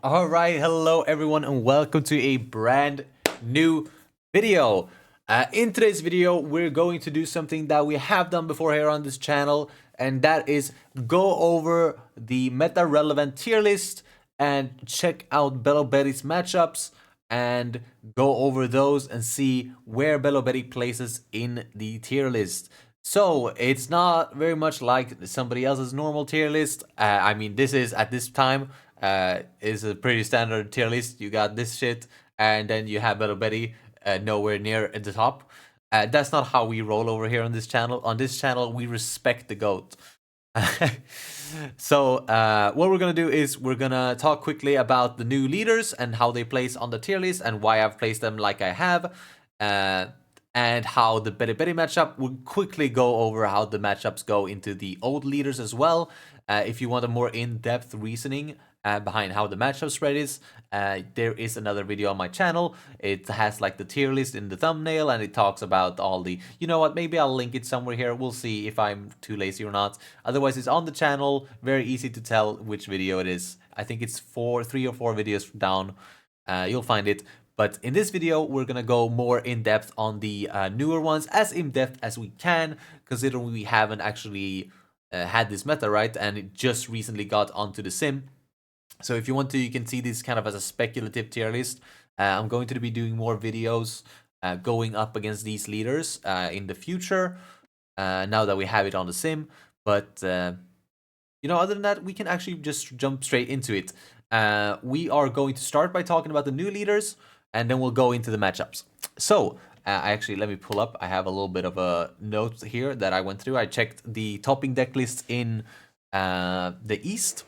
All right, hello everyone, and welcome to a brand new video. In today's video, we're going to do something that we have done before here on this channel, and that is go over the meta relevant tier list and check out Bello Betty's matchups and go over those and see where Bello Betty places in the tier list. So it's not very much like somebody else's normal tier list. I mean, this is at this time is a pretty standard tier list. You got this shit, and then you have Bello Betty nowhere near at the top. That's not how we roll over here on this channel. On this channel, we respect the goat. So what we're gonna do is we're gonna talk quickly about the new leaders and how they place on the tier list and why I've placed them like I have, uh, and how the Betty Betty matchup. We'll quickly go over how the matchups go into the old leaders as well. If you want a more in-depth reasoning behind how the matchup spread is, there is another video on my channel. It has like the tier list in the thumbnail, and it talks about all the. You know what? Maybe I'll link it somewhere here. We'll see if I'm too lazy or not. Otherwise, it's on the channel. Very easy to tell which video it is. I think it's 3 or 4 videos down. You'll find it. But in this video, we're gonna go more in depth on the newer ones, as in depth as we can, considering we haven't actually had this meta, right? And it just recently got onto the sim. So if you want to, you can see this kind of as a speculative tier list. I'm going to be doing more videos going up against these leaders in the future, now that we have it on the sim. But other than that, we can actually just jump straight into it. We are going to start by talking about the new leaders, and then we'll go into the matchups. So, I actually, let me pull up. I have a little bit of a note here that I went through. I checked the topping deck list in the East,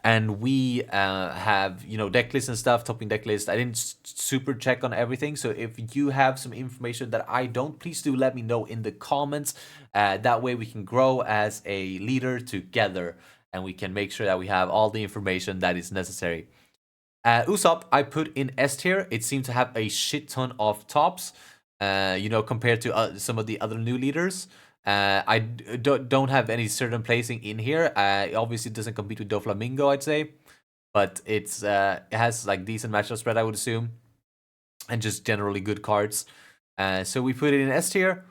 and we have deck lists and stuff, topping deck list. I didn't super check on everything, so if you have some information that I don't, please do let me know in the comments. That way we can grow as a leader together, and we can make sure that we have all the information that is necessary. Usopp, I put in S tier. It seemed to have a shit ton of tops, compared to some of the other new leaders. I don't have any certain placing in here. It obviously doesn't compete with Doflamingo, I'd say, but it has like decent matchup spread, I would assume, and just generally good cards. So we put it in S tier.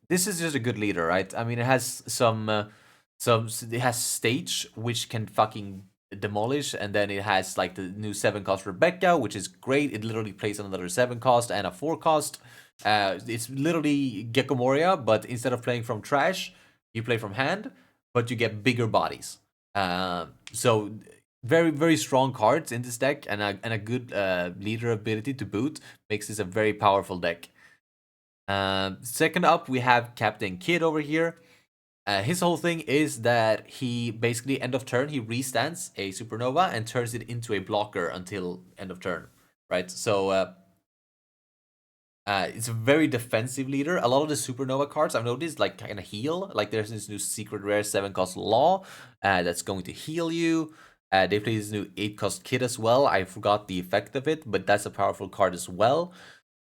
This is just a good leader, right? I mean, it has it has stage, which can fucking demolish, and then it has like the new 7 cost Rebecca, which is great. It literally plays another 7 cost and a 4 cost. It's literally Gecko Moria, but instead of playing from trash, you play from hand, but you get bigger bodies. So very very strong cards in this deck, and a good leader ability to boot makes this a very powerful deck. Second up, we have Captain Kid over here. His whole thing is that he basically end of turn he restands a supernova and turns it into a blocker until end of turn, right? So it's a very defensive leader. A lot of the supernova cards I've noticed like kind of heal. Like there's this new secret rare 7 cost Law that's going to heal you. They play this new 8 cost Kid as well. I forgot the effect of it, but that's a powerful card as well.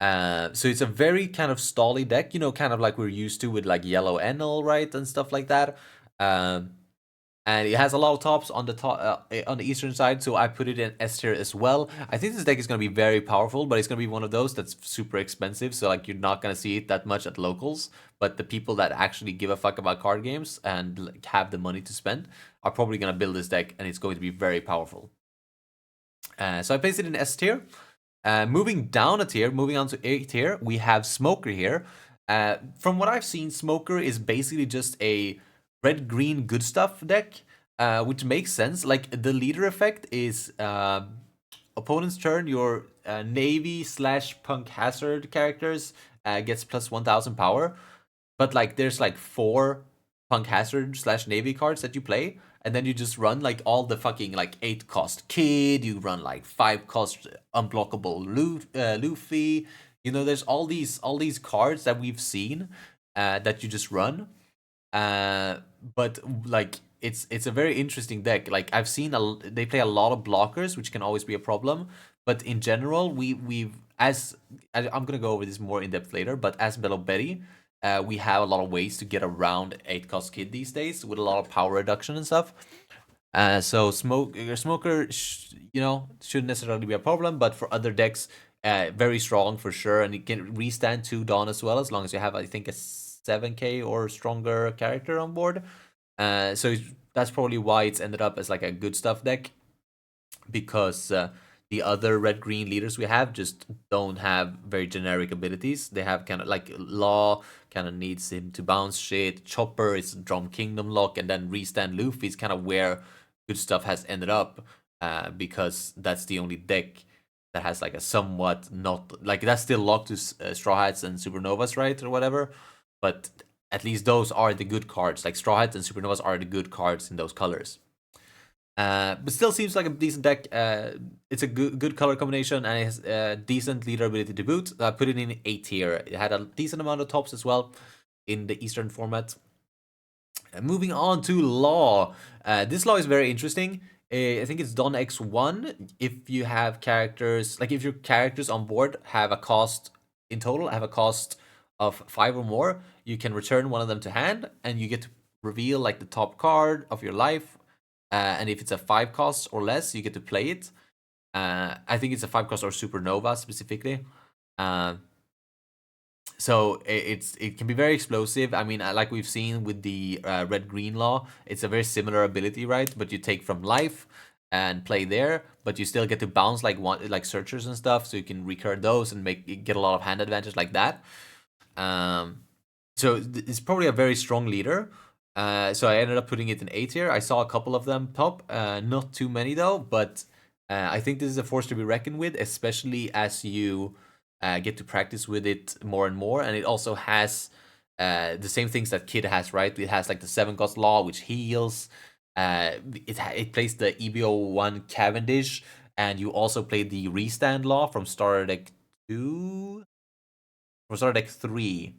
So it's a very kind of stally deck, kind of like we're used to with like Yellow Enel, right, and stuff like that. And it has a lot of tops on the top on the eastern side, so I put it in S tier as well. I think this deck is going to be very powerful, but it's going to be one of those that's super expensive, so like you're not going to see it that much at locals. But the people that actually give a fuck about card games and like, have the money to spend are probably going to build this deck, and it's going to be very powerful. So I placed it in S tier. Moving down a tier, moving on to A tier, we have Smoker here. From what I've seen, Smoker is basically just a red-green good stuff deck, which makes sense. Like, the leader effect is opponent's turn, your Navy slash Punk Hazard characters gets plus 1000 power. But, like, there's like 4 Punk Hazard slash Navy cards that you play, and then you just run like all the fucking like 8 cost Kid, you run like 5 cost unblockable Luffy. There's all these cards that we've seen that you just run. But like it's a very interesting deck. Like I've seen they play a lot of blockers, which can always be a problem. But in general, I'm gonna go over this more in depth later. But as Bello Betty, we have a lot of ways to get around 8 cost Kid these days with a lot of power reduction and stuff. So smoker, shouldn't necessarily be a problem, but for other decks, very strong for sure, and it can restand 2 Dawn as well, as long as you have, I think, a 7K or stronger character on board. So that's probably why it's ended up as like a good stuff deck, because the other red green leaders we have just don't have very generic abilities. They have kind of like Law kind of needs him to bounce shit. Chopper is Drum Kingdom lock, and then Restand Luffy is kind of where good stuff has ended up, because that's the only deck that has like a somewhat not like that's still locked to Straw Hats and Supernovas, right, or whatever. But at least those are the good cards. Like Straw Hats and Supernovas are the good cards in those colors. But still seems like a decent deck. It's a good color combination, and it has a decent leader ability to boot. I put it in A tier. It had a decent amount of tops as well in the Eastern format. Moving on to Law. This Law is very interesting. I think it's Don X1. If you have characters, like if your characters on board have a cost in total, have a cost of 5 or more, you can return one of them to hand, and you get to reveal like the top card of your life. And if it's a 5 cost or less, you get to play it. I think it's a 5 cost or Supernova specifically. Uh, so it can be very explosive. I mean, like we've seen with the red green law, it's a very similar ability, right? But you take from life and play there, but you still get to bounce like searchers and stuff, so you can recur those and get a lot of hand advantage like that. So it's probably a very strong leader. So I ended up putting it in A tier. I saw a couple of them top, not too many though, but I think this is a force to be reckoned with, especially as you get to practice with it more and more. And it also has the same things that Kid has, right? It has like the 7 cost law, which heals. It plays the EBO1 Cavendish, and you also play the Restand law from Starter Deck 2, from Starter Deck 3.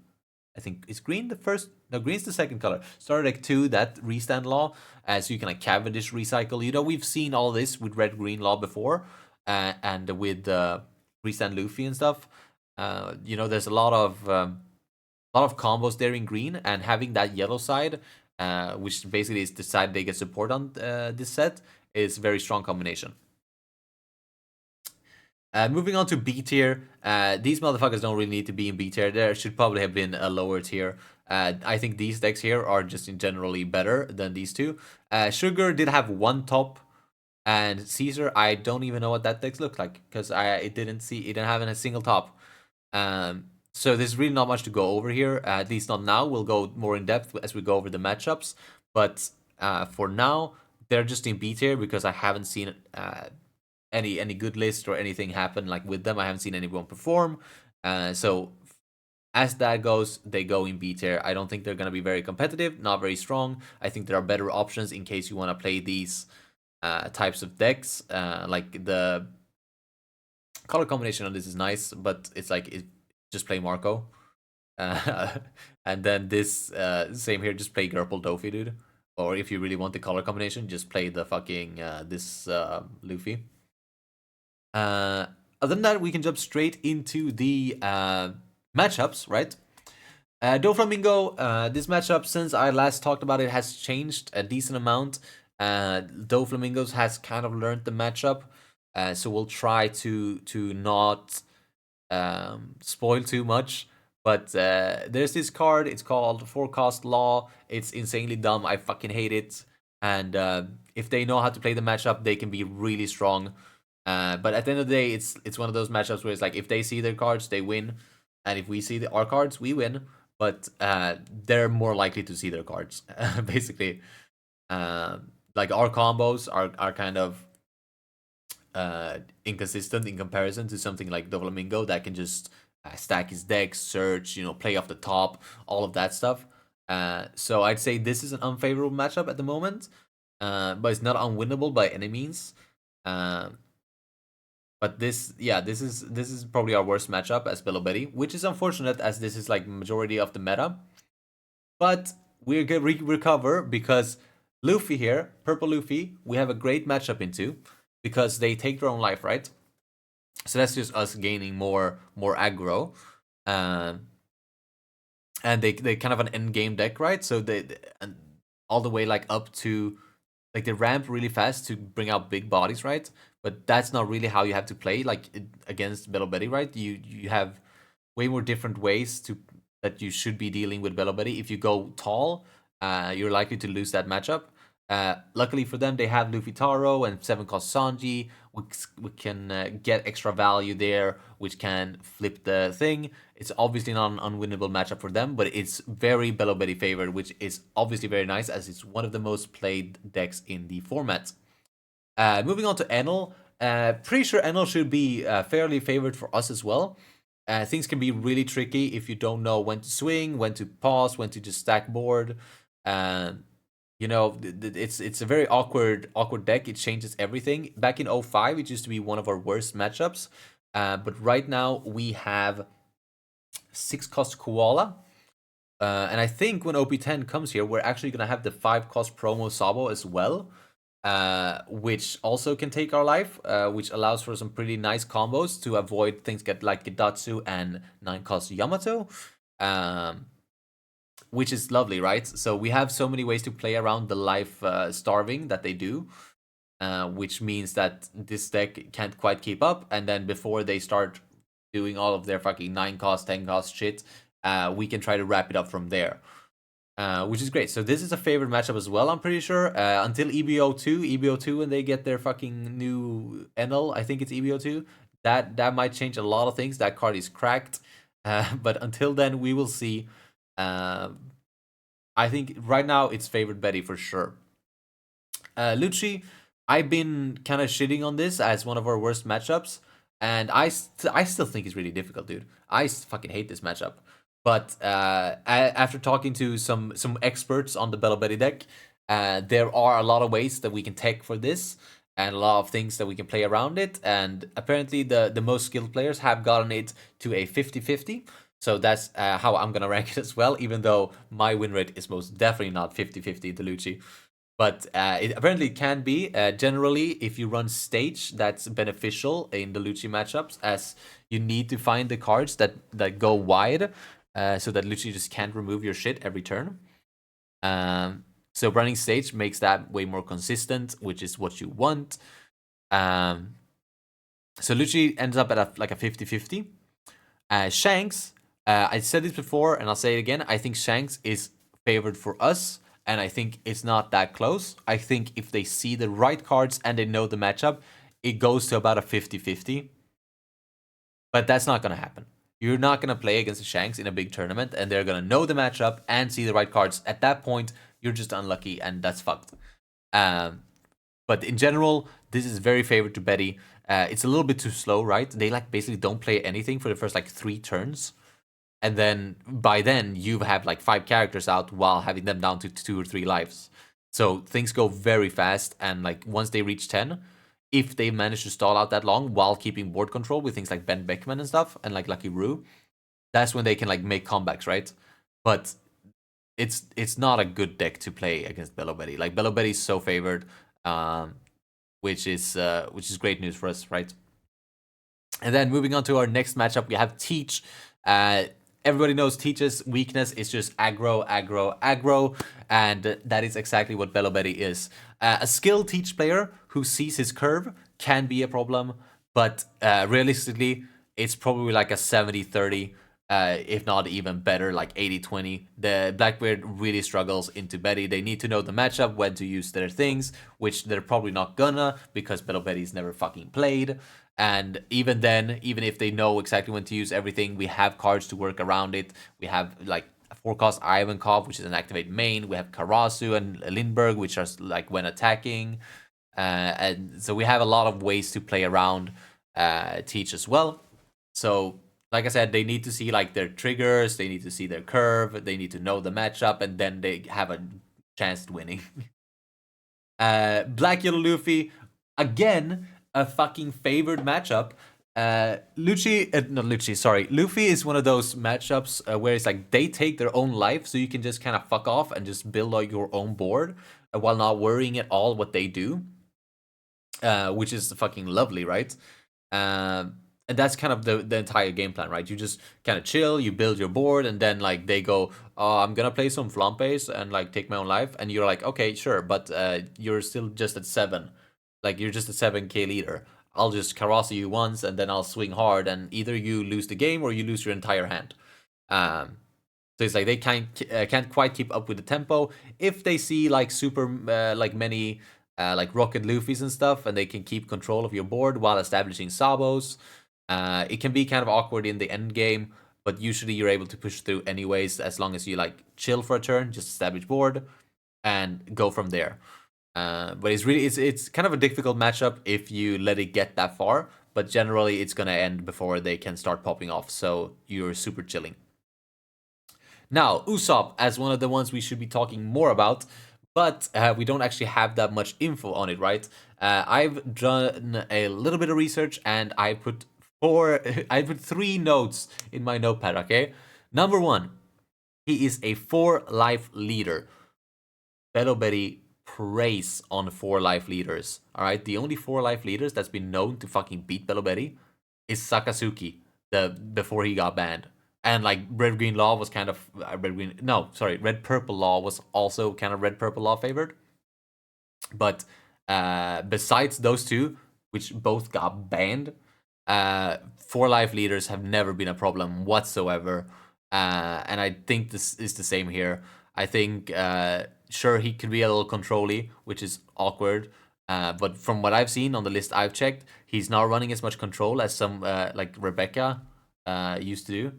I think is green the first. No, green's the second color. Starter Deck 2, that restand law, so you can like Cavendish recycle. We've seen all this with red green law before, and with restand Luffy and stuff. There's a lot of combos there in green, and having that yellow side, which basically is the side they get support on this set, is very strong combination. Moving on to B tier, these motherfuckers don't really need to be in B tier. There should probably have been a lower tier. I think these decks here are just in generally better than these two. Sugar did have 1 top, and Caesar, I don't even know what that deck looked like, because it didn't have a single top. So there's really not much to go over here. At least not now. We'll go more in depth as we go over the matchups. But for now, they're just in B tier because I haven't seen any good list or anything happen like with them. I haven't seen anyone perform. So as that goes, they go in B tier. I don't think they're gonna be very competitive, not very strong. I think there are better options in case you want to play these types of decks. Like the color combination on this is nice, but it's like just play Marco. And then this same here, just play Gerpel Dofi, dude. Or if you really want the color combination, just play the fucking this Luffy. Other than that, we can jump straight into the matchups, right? Doflamingo, this matchup, since I last talked about it, has changed a decent amount. Doflamingos has kind of learned the matchup, so we'll try to not spoil too much. But there's this card. It's called Forecast Law. It's insanely dumb. I fucking hate it. And if they know how to play the matchup, they can be really strong. But at the end of the day, it's one of those matchups where it's like if they see their cards, they win, and if we see our cards, we win. But they're more likely to see their cards, basically. Like our combos are kind of inconsistent in comparison to something like Doflamingo that can just stack his deck, search, play off the top, all of that stuff. So I'd say this is an unfavorable matchup at the moment, but it's not unwinnable by any means. But this is probably our worst matchup as Bello Betty, which is unfortunate as this is like majority of the meta. But we're gonna recover because Luffy here, Purple Luffy, we have a great matchup into because they take their own life, right? So that's just us gaining more aggro. And they kind of an end game deck, right? So they and all the way like up to like they ramp really fast to bring out big bodies, right? But that's not really how you have to play like against Belobedi, right? You have way more different ways to that you should be dealing with Belobedi. If you go tall, you're likely to lose that matchup. Luckily for them, they have Luffy Taro and 7 cost Sanji. We can get extra value there, which can flip the thing. It's obviously not an unwinnable matchup for them, but it's very Belobedi favored, which is obviously very nice as it's one of the most played decks in the format. Moving on to Enel. Pretty sure Enel should be fairly favored for us as well. Things can be really tricky if you don't know when to swing, when to pause, when to just stack board. You know, it's a very awkward deck. It changes everything. Back in 05, it used to be one of our worst matchups. But right now we have 6 cost Koala. And I think when OP-10 comes here, we're actually going to have the 5 cost promo Sabo as well. Which also can take our life, which allows for some pretty nice combos to avoid things like Gidatsu and 9 cost Yamato. Which is lovely, right? So we have so many ways to play around the life starving that they do, which means that this deck can't quite keep up. And then before they start doing all of their fucking 9 cost, 10 cost shit, we can try to wrap it up from there. Which is great. So this is a favorite matchup as well, I'm pretty sure. Until EBO2 when they get their fucking new Enel, I think it's EBO2. That might change a lot of things. That card is cracked. But until then, we will see. I think right now it's favored Betty for sure. Lucci, I've been kind of shitting on this as one of our worst matchups, and I still think it's really difficult, dude. I fucking hate this matchup. But after talking to some experts on the Belobedi deck, there are a lot of ways that we can take for this, and a lot of things that we can play around it. And apparently, the most skilled players have gotten it to a 50-50. So that's how I'm gonna rank it as well. Even though my win rate is most definitely not 50-50 Delucci. But it apparently can be. Generally, if you run stage, that's beneficial in the Lucci matchups, as you need to find the cards that go wide, so that Lucci just can't remove your shit every turn. So running stage makes that way more consistent, which is what you want. So Lucci ends up at like a 50-50. Shanks, I said this before, and I'll say it again. I think Shanks is favored for us. And I think it's not that close. I think if they see the right cards and they know the matchup, it goes to about a 50-50. But that's not going to happen. You're not going to play against the Shanks in a big tournament, and they're going to know the matchup and see the right cards. At that point, you're just unlucky, and that's fucked. But in general, this is very favored to Betty. It's a little bit too slow, right? They like basically don't play anything for the first like 3 turns. And then by then you have like 5 characters out while having them down to 2 or 3 lives. So things go very fast, and like once they reach 10, if they manage to stall out that long while keeping board control with things like Ben Beckman and stuff and like Lucky Roo, that's when they can like make comebacks, right? But it's not a good deck to play against Belobedi. Like Belobedi is so favored, which is great news for us, right? And then moving on to our next matchup, we have Teach. Everybody knows Teach's weakness is just aggro, aggro, aggro, and that is exactly what Belobedi is. A skilled Teach player who sees his curve can be a problem, but realistically, it's probably like a 70-30, if not even better, like 80-20. The Blackbeard really struggles into Betty. They need to know the matchup, when to use their things, which they're probably not gonna, because Belobedi's never fucking played. And even then, even if they know exactly when to use everything, we have cards to work around it. We have like 4-cost Ivankov, which is an activate main. We have Karasu and Lindbergh, which are like when attacking. And so we have a lot of ways to play around Teach as well. So like I said, they need to see like their triggers, they need to see their curve, they need to know the matchup, and then they have a chance at winning. Black Yellow Luffy, again, a fucking favored matchup. Luffy is one of those matchups where it's like they take their own life, so you can just kind of fuck off and just build like your own board while not worrying at all what they do, which is fucking lovely, right? and that's kind of the entire game plan, right? You just kind of chill, you build your board, and then like they go, oh, I'm gonna play some flampes and like take my own life, and you're like, okay, sure, but you're still just at 7, like you're just a 7k leader. I'll just Karasa you once, and then I'll swing hard, and either you lose the game or you lose your entire hand. So it's like they can't quite keep up with the tempo. If they see like super like many like Rocket Luffy's and stuff, and they can keep control of your board while establishing Sabos, it can be kind of awkward in the end game. But usually you're able to push through anyways, as long as you like chill for a turn, just establish board, and go from there. But it's kind of a difficult matchup if you let it get that far. But generally, it's gonna end before they can start popping off. So you're super chilling. Now, Usopp as one of the ones we should be talking more about, but we don't actually have that much info on it, right? I've done a little bit of research and I put I put 3 notes in my notepad, okay? Number 1, he is a 4-life leader. Bello Betty preys on 4-life leaders, alright? The only 4-life leaders that's been known to fucking beat Bello Betty is Sakazuki, before he got banned. And like red green law was kind of red purple law was also kind of red purple law favored. But besides those two, which both got banned, 4-life leaders have never been a problem whatsoever. And I think this is the same here. I think sure he could be a little controlly, which is awkward. But from what I've seen on the list I've checked, he's not running as much control as some like Rebecca used to do.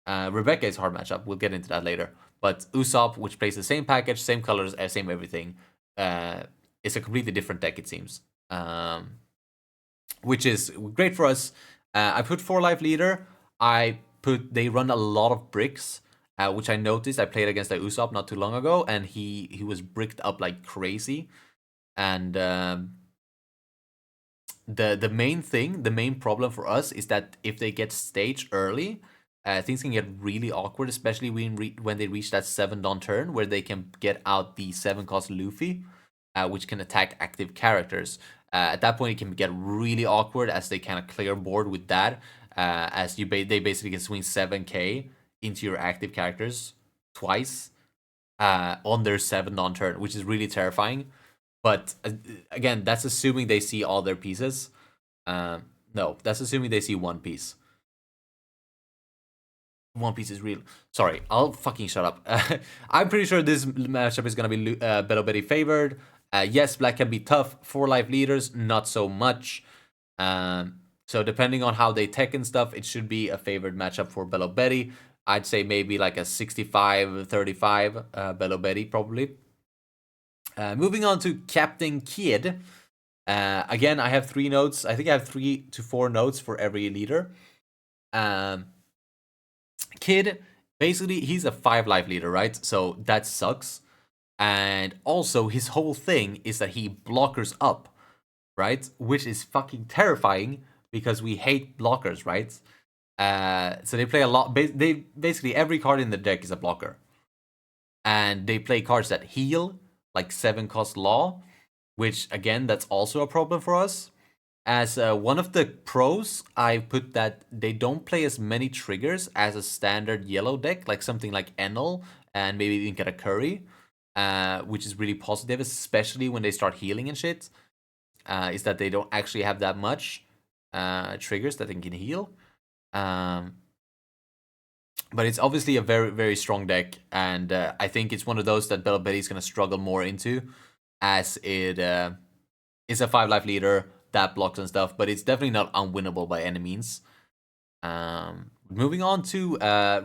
Rebecca is a hard matchup. We'll get into that later. But Usopp, which plays the same package, same colors, same everything, is a completely different deck, it seems. Which is great for us. I put 4-life leader. They run a lot of bricks, which I noticed. I played against the Usopp not too long ago, and he was bricked up like crazy. And the main problem for us is that if they get staged early, things can get really awkward, especially when they reach that 7 Dawn turn where they can get out the 7-cost Luffy, which can attack active characters. At that point, it can get really awkward as they kind of clear board with that, as they basically can swing 7k into your active characters twice on their 7 Dawn turn, which is really terrifying. But again, that's assuming they see all their pieces. No, that's assuming they see one piece. One Piece is real. Sorry, I'll fucking shut up. I'm pretty sure this matchup is gonna be Bello Betty favored. Yes, Black can be tough. 4-life leaders, not so much. So depending on how they tech and stuff, it should be a favored matchup for Bello Betty. I'd say maybe like a 65-35 Bello Betty, probably. Moving on to Captain Kid. Again, I have 3 notes. I think I have 3 to 4 notes for every leader. Kid, basically, he's a 5-life leader, right? So that sucks. And also, his whole thing is that he blockers up, right? Which is fucking terrifying because we hate blockers, right? So they play a lot. They basically every card in the deck is a blocker, and they play cards that heal, like 7-cost Law, which again, that's also a problem for us. As one of the pros, I put that they don't play as many triggers as a standard yellow deck, like something like Enel and maybe even get a Curry, which is really positive, especially when they start healing and shit. Is that they don't actually have that much triggers that they can heal. But it's obviously a very, very strong deck, and I think it's one of those that Bello Betty is going to struggle more into, as it is a 5-life leader that blocks and stuff, but it's definitely not unwinnable by any means. Moving on to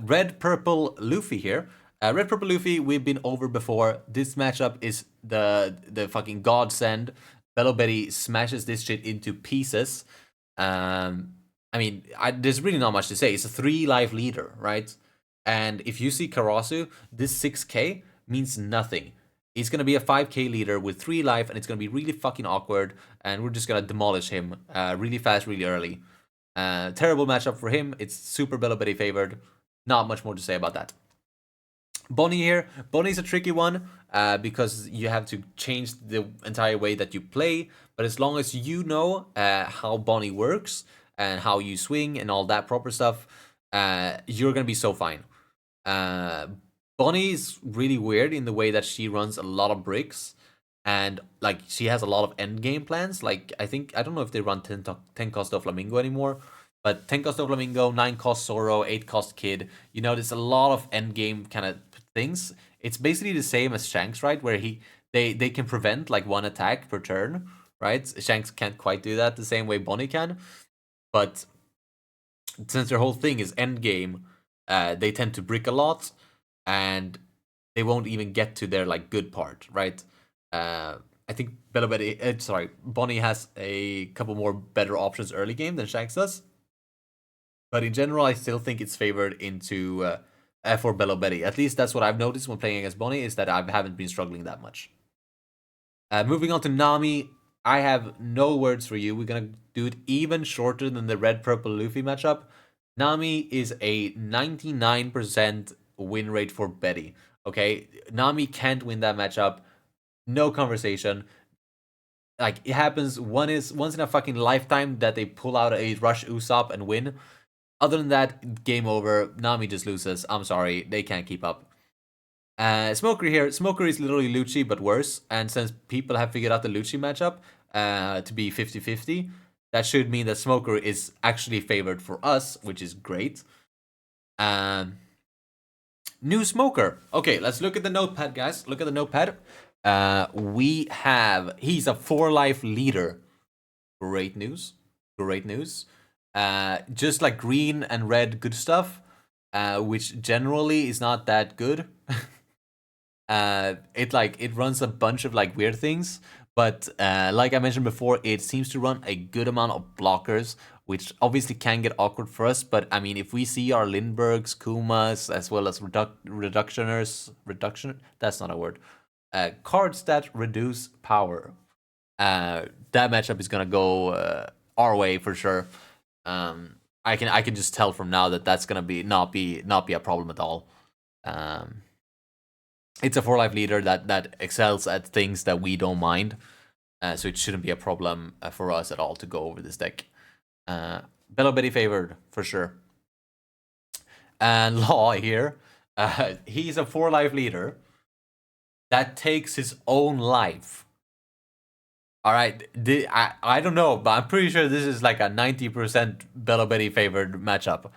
Red Purple Luffy here. Red Purple Luffy, we've been over before. This matchup is the fucking godsend. Bello Betty smashes this shit into pieces. I mean, there's really not much to say. It's a 3-life leader, right? And if you see Karasu, this 6k means nothing. He's going to be a 5k leader with 3 life, and it's going to be really fucking awkward, and we're just going to demolish him really fast, really early. Terrible matchup for him. It's super Bello Betty favored. Not much more to say about that. Bonnie here. Bonnie's a tricky one because you have to change the entire way that you play, but as long as you know how Bonnie works, and how you swing and all that proper stuff, you're gonna be so fine. Uh, Bonnie is really weird in the way that she runs a lot of bricks, and like she has a lot of end game plans. Like I don't know if they run 10 cost of Flamingo anymore, but 10 cost of Flamingo, 9 cost Zoro, 8 cost Kid. You know, there's a lot of end game kind of things. It's basically the same as Shanks, right? Where they can prevent like one attack per turn, right? Shanks can't quite do that the same way Bonnie can, but since their whole thing is end game, they tend to brick a lot, and they won't even get to their like good part, right? I think Bonnie has a couple more better options early game than Shanks does, but in general, I still think it's favored into for Bello Betty. At least that's what I've noticed when playing against Bonnie, is that I haven't been struggling that much. Moving on to Nami, I have no words for you. We're gonna do it even shorter than the red purple Luffy matchup. Nami is a 99% win rate for Betty. Okay, Nami can't win that matchup. No conversation. Like it happens once in a fucking lifetime that they pull out a rush Usopp and win. Other than that, game over. Nami just loses. I'm sorry, they can't keep up. Smoker here. Smoker is literally Lucci, but worse. And since people have figured out the Lucci matchup to be 50-50, that should mean that Smoker is actually favored for us, which is great. New Smoker. Okay, let's look at the notepad, guys. Look at the notepad. He's a 4-life leader. Great news. Great news. Just like green and red good stuff, which generally is not that good. It runs a bunch of like weird things, but like I mentioned before, it seems to run a good amount of blockers, which obviously can get awkward for us. But I mean, if we see our Lindberghs, Kumas, as well as that's not a word, cards that reduce power, that matchup is gonna go our way for sure. I can just tell from now that that's gonna not be a problem at all. It's a 4-life leader that excels at things that we don't mind, so it shouldn't be a problem for us at all to go over this deck. Bello Betty favored for sure. And Law here, he's a 4-life leader that takes his own life. All right, I don't know, but I'm pretty sure this is like a 90% Bello Betty favored matchup.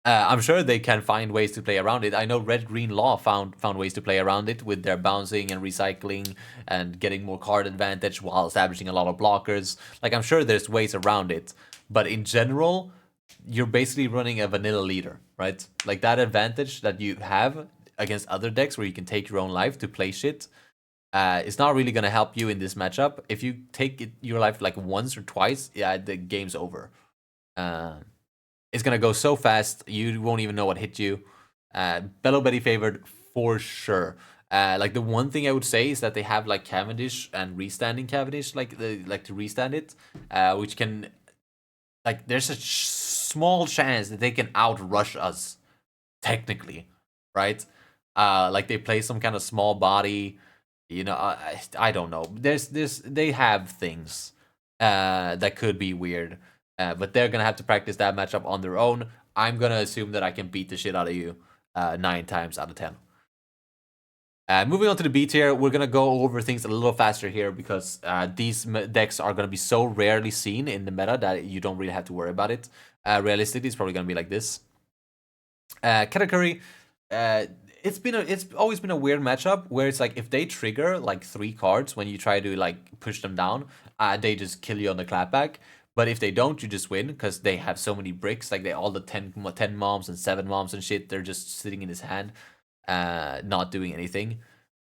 I'm sure they can find ways to play around it. I know Red Green Law found ways to play around it with their bouncing and recycling and getting more card advantage while establishing a lot of blockers. Like I'm sure there's ways around it, but in general, you're basically running a vanilla leader, right? Like that advantage that you have against other decks where you can take your own life to play shit. It's not really gonna help you in this matchup. If you take your life like once or twice, yeah, the game's over. It's gonna go so fast you won't even know what hit you. Bello Betty favored for sure. Like the one thing I would say is that they have like Cavendish and restanding Cavendish, like they like to restand it, which can like there's a small chance that they can outrush us technically, right? Like they play some kind of small body, you know. I don't know. They have things that could be weird. But they're gonna have to practice that matchup on their own. I'm gonna assume that I can beat the shit out of you 9 times out of 10. Moving on to the B tier, we're gonna go over things a little faster here because these decks are gonna be so rarely seen in the meta that you don't really have to worry about it. Realistically, it's probably gonna be like this. Katakuri, it's always been a weird matchup where it's like if they trigger like 3 cards when you try to like push them down, they just kill you on the clapback. But if they don't, you just win because they have so many bricks. Like all the 10 moms and 7 moms and shit, they're just sitting in his hand, not doing anything.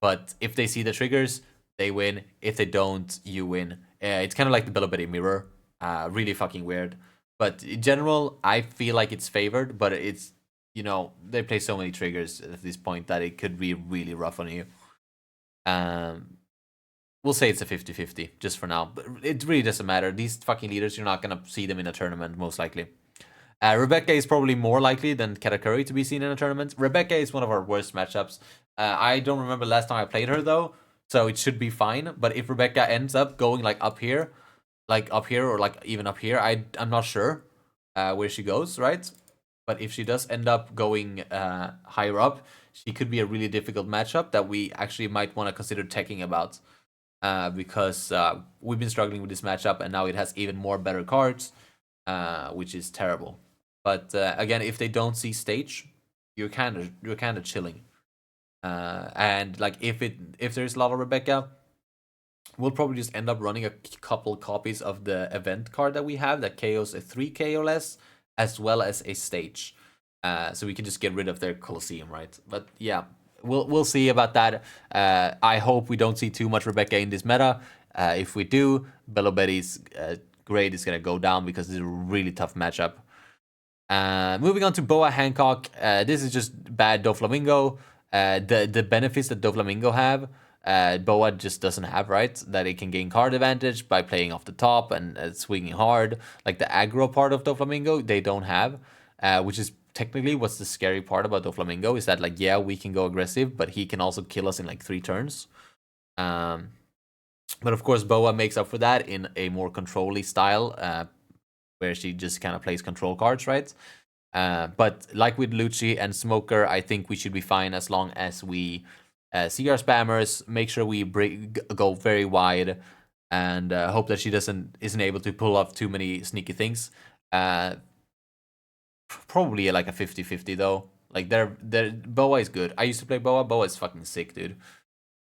But if they see the triggers, they win. If they don't, you win. It's kind of like the Bello Betty mirror. Really fucking weird. But in general, I feel like it's favored, but it's, you know, they play so many triggers at this point that it could be really rough on you. We'll say it's a 50-50 just for now. But it really doesn't matter. These fucking leaders, you're not going to see them in a tournament, most likely. Rebecca is probably more likely than Katakuri to be seen in a tournament. Rebecca is one of our worst matchups. I don't remember last time I played her, though, so it should be fine. But if Rebecca ends up going, like, up here or, like, even up here, I'm not sure. where she goes, right? But if she does end up going higher up, she could be a really difficult matchup that we actually might want to consider teching about. Because we've been struggling with this matchup, and now it has even more better cards, which is terrible. But again, if they don't see stage, you're kind of chilling. And like if there's a lot of Rebecca, we'll probably just end up running a couple copies of the event card that we have that KOs a 3K or less, as well as a stage. So we can just get rid of their Colosseum, right? But yeah, we'll see about that. I hope we don't see too much Rebecca in this meta. If we do, Bello Betty's grade is gonna go down because it's a really tough matchup. Moving on to Boa Hancock. This is just bad Doflamingo. The benefits that Doflamingo have, Boa just doesn't have, right? That it can gain card advantage by playing off the top and swinging hard. Like the aggro part of Doflamingo, they don't have, which is technically what's the scary part about Doflamingo is that, like, yeah, we can go aggressive, but he can also kill us in like 3 turns. But of course, Boa makes up for that in a more control-y style, where she just kind of plays control cards, right? But like with Lucci and Smoker, I think we should be fine as long as we see our spammers, make sure we go very wide, and hope that she isn't able to pull off too many sneaky things. Probably like a 50-50 though. Like Boa is good. I used to play Boa. Boa is fucking sick, dude.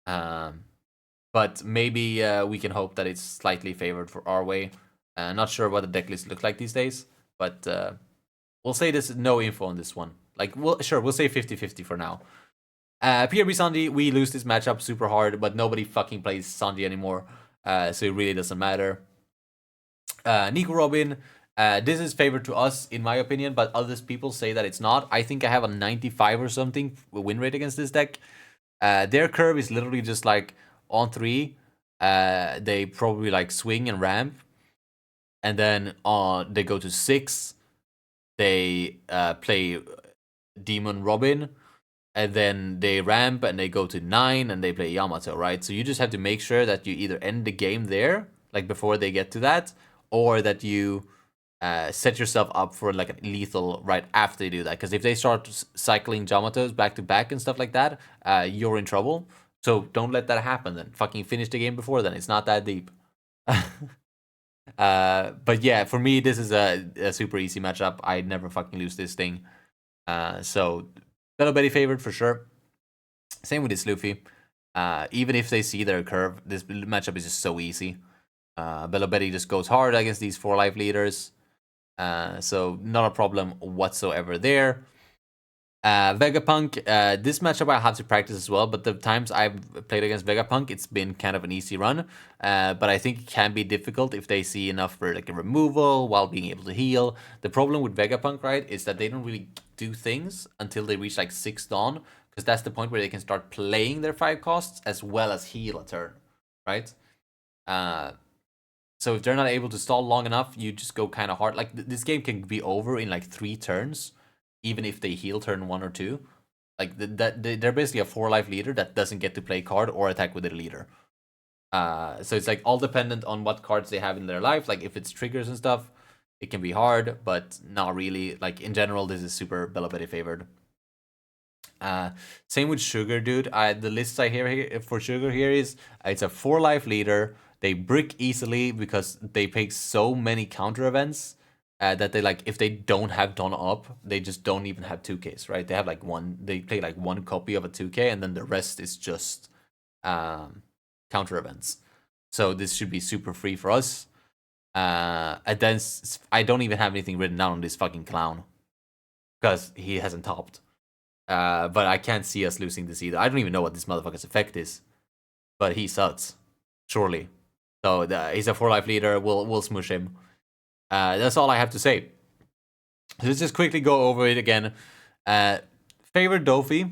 But maybe we can hope that it's slightly favored for our way. Not sure what the deck list looks like these days, but we'll say this no info on this one. Like, we'll say 50-50 for now. PRB Sanji, we lose this matchup super hard, but nobody fucking plays Sanji anymore, so it really doesn't matter. Nico Robin, this is favored to us in my opinion, but other people say that it's not. I think I have a 95 or something win rate against this deck. Their curve is literally just like on 3, they probably like swing and ramp, and then they go to 6, they play Demon Robin, and then they ramp and they go to 9 and they play Yamato, right? So you just have to make sure that you either end the game there, like before they get to that, or that you set yourself up for like a lethal right after they do that. Because if they start cycling Yamatos back to back and stuff like that, you're in trouble. So don't let that happen then. Fucking finish the game before then. It's not that deep. But yeah, for me, this is a super easy matchup. I never fucking lose this thing. So Bello Betty favored for sure. Same with this Luffy. Even if they see their curve, this matchup is just so easy. Bello Betty just goes hard against these 4 life leaders. So not a problem whatsoever there. Vegapunk, this matchup I have to practice as well, but the times I've played against Vegapunk, it's been kind of an easy run. But I think it can be difficult if they see enough for like a removal while being able to heal. The problem with Vegapunk, right, is that they don't really do things until they reach like 6 Dawn, because that's the point where they can start playing their 5 costs as well as heal a turn, right? So if they're not able to stall long enough, you just go kind of hard. Like this game can be over in like 3 turns, even if they heal turn 1 or 2. Like they're basically a 4 life leader that doesn't get to play card or attack with the leader. So it's like all dependent on what cards they have in their life. Like if it's triggers and stuff, it can be hard, but not really. Like in general, this is super Bello Betty favored. Same with Sugar, dude. The list I hear here for Sugar here is it's a 4 life leader. They brick easily because they pick so many counter events that they like if they don't have Dawn up, they just don't even have 2Ks, right? They have like they play like 1 copy of a 2K, and then the rest is just counter events. So this should be super free for us. And then I don't even have anything written down on this fucking clown because he hasn't topped. But I can't see us losing this either. I don't even know what this motherfucker's effect is, but he sucks, surely. So he's a 4 life leader. We'll smush him. That's all I have to say. So let's just quickly go over it again. Favorite Dofi,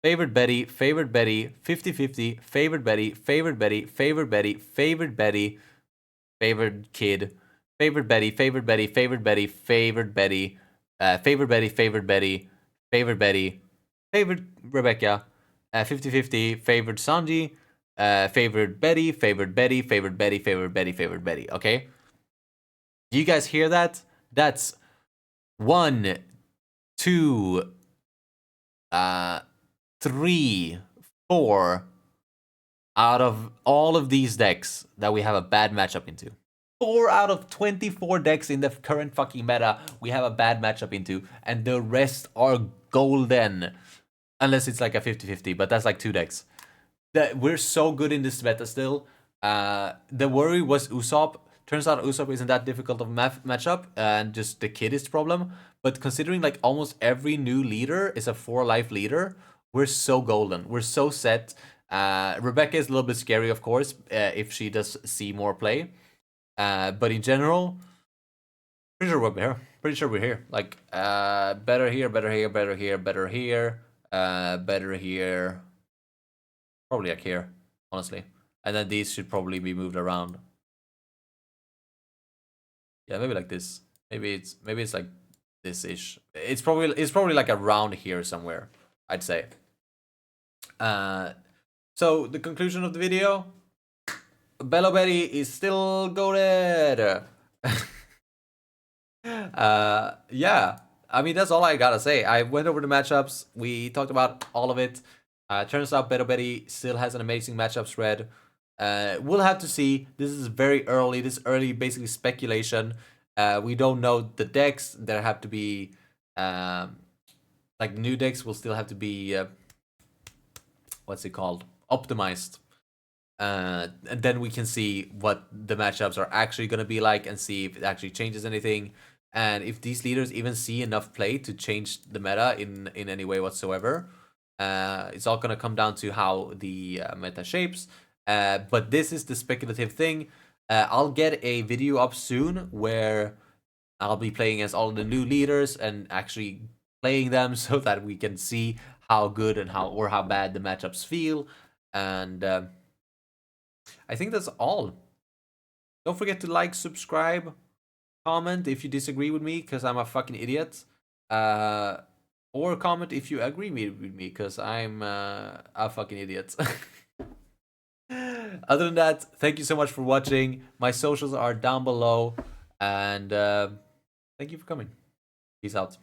favorite Betty, 50-50, favorite Betty, favorite Betty, favorite Betty, favorite Betty, favorite kid, favorite Betty, favorite Betty, favorite Betty, favorite Betty, favorite Betty, favorite Betty, favorite Betty, favorite Rebecca, 50-50, favorite Sanji, favorite Betty, favorite Betty, favorite Betty, favorite Betty, favorite Betty. Okay? Do you guys hear that? That's 1, 2, 3, 4 out of all of these decks that we have a bad matchup into. 4 out of 24 decks in the current fucking meta we have a bad matchup into, and the rest are golden. Unless it's like a 50-50, but that's like 2 decks. We're so good in this meta still. The worry was Usopp. Turns out Usopp isn't that difficult of a matchup, and just the kid is the problem. But considering like almost every new leader is a 4-life leader, we're so golden. We're so set. Rebecca is a little bit scary, of course, if she does see more play. But in general, pretty sure we're here. Pretty sure we're here. Like, better here, better here, better here, better here, better here. Probably like here, honestly. And then these should probably be moved around. Yeah, maybe like this. Maybe it's like this-ish. It's probably like around here somewhere, I'd say. So the conclusion of the video, Bello Betty is still goated. Yeah. I mean, that's all I gotta say. I went over the matchups. We talked about all of it. Turns out Beto Betty still has an amazing matchup spread. We'll have to see. This is very early. This is early, basically speculation. We don't know the decks. There have to be, like new decks will still have to be, what's it called? Optimized. And then we can see what the matchups are actually going to be like and see if it actually changes anything. And if these leaders even see enough play to change the meta in any way whatsoever. It's all going to come down to how the meta shapes. But this is the speculative thing. I'll get a video up soon where I'll be playing as all the new leaders and actually playing them so that we can see how good and how bad the matchups feel. And I think that's all. Don't forget to like, subscribe, comment if you disagree with me because I'm a fucking idiot. Or comment if you agree with me because I'm a fucking idiot. Other than that, thank you so much for watching. My socials are down below. And thank you for coming. Peace out.